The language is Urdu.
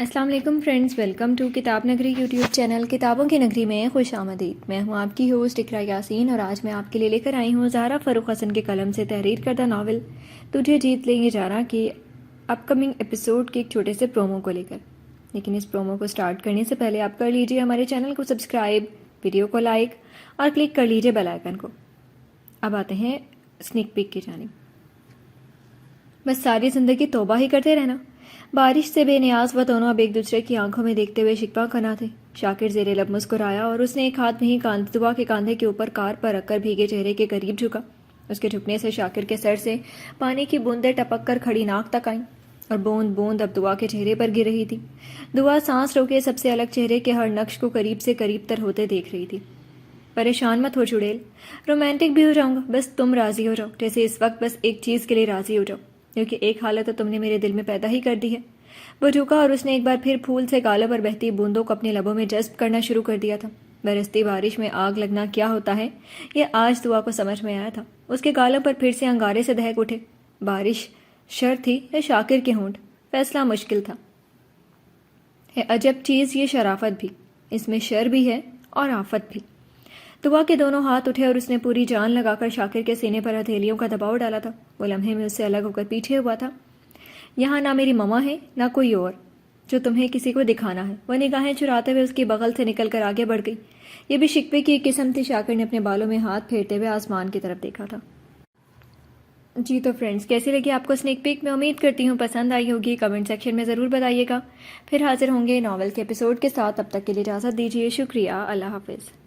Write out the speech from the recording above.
السلام علیکم فرینڈز، ویلکم ٹو کتاب نگری یوٹیوب چینل کتابوں کی نگری میں خوش آمدید۔ میں ہوں آپ کی ہوسٹ اقرا یاسین اور آج میں آپ کے لیے لے کر آئی ہوں زہرا فاروق حسن کے قلم سے تحریر کردہ ناول تجھے جیت لیں گے جارا کی اپ کمنگ ایپیسوڈ کے ایک چھوٹے سے پرومو کو لے کر۔ لیکن اس پرومو کو سٹارٹ کرنے سے پہلے آپ کر لیجئے ہمارے چینل کو سبسکرائب، ویڈیو کو لائک اور کلک کر لیجئے بیل آئیکن کو۔ اب آتے ہیں سنیک پیک کی جانب۔ بس ساری زندگی توبہ ہی کرتے رہنا۔ بارش سے بے نیاز وہ دونوں اب ایک دوسرے کی آنکھوں میں دیکھتے ہوئے شکوہ کرنا تھے۔ شاکر زیر لب مسکرایا اور اس نے ایک ہاتھ وہیں دعا کے کاندھے کے اوپر کار پر رکھ کر بھیگے چہرے کے قریب جھکا۔ اس کے جھکنے سے شاکر کے سر سے پانی کی بوندیں ٹپک کر کھڑی ناک تک آئیں اور بوند بوند اب دعا کے چہرے پر گر رہی تھی۔ دعا سانس روکے سب سے الگ چہرے کے ہر نقش کو قریب سے قریب تر ہوتے دیکھ رہی تھی۔ پریشان مت ہو چڑیل، رومانٹک بھی ہو جاؤں گا، بس تم راضی ہو جاؤ، جیسے اس وقت بس ایک چیز کے لیے راضی ہو جاؤ، کیونکہ ایک حالت تو تم نے میرے دل میں پیدا ہی کر دی ہے۔ وہ جھکا اور اس نے ایک بار پھر پھول سے گالوں پر بہتی بوندوں کو اپنے لبوں میں جذب کرنا شروع کر دیا تھا۔ برستی بارش میں آگ لگنا کیا ہوتا ہے یہ آج دعا کو سمجھ میں آیا تھا۔ اس کے گالوں پر پھر سے انگارے سے دہک اٹھے۔ بارش شر تھی یا شاکر کے ہونٹ، فیصلہ مشکل تھا۔ ہے عجب چیز یہ شرافت بھی، اس میں شر بھی ہے اور آفت بھی۔ دعا کے دونوں ہاتھ اٹھے اور اس نے پوری جان لگا کر شاکر کے سینے پر ہتھیلیوں کا دباؤ ڈالا تھا۔ وہ لمحے میں اس سے الگ ہو کر پیچھے ہوا تھا۔ یہاں نہ میری ماما ہے نہ کوئی اور جو تمہیں کسی کو دکھانا ہے۔ وہ نگاہیں چراتے ہوئے اس کی بغل سے نکل کر آگے بڑھ گئی۔ یہ بھی شکوے کی ایک قسم تھی۔ شاکر نے اپنے بالوں میں ہاتھ پھیرتے ہوئے آسمان کی طرف دیکھا تھا۔ جی تو فرینڈز، کیسی لگی آپ کو سنیک پیک؟ میں امید کرتی ہوں پسند آئی ہوگی۔ کمنٹ سیکشن میں ضرور بتائیے گا۔ پھر حاضر ہوں گے ناول کے ایپیسوڈ کے ساتھ، تب تک کے لیے اجازت دیجیے۔ شکریہ، اللہ حافظ۔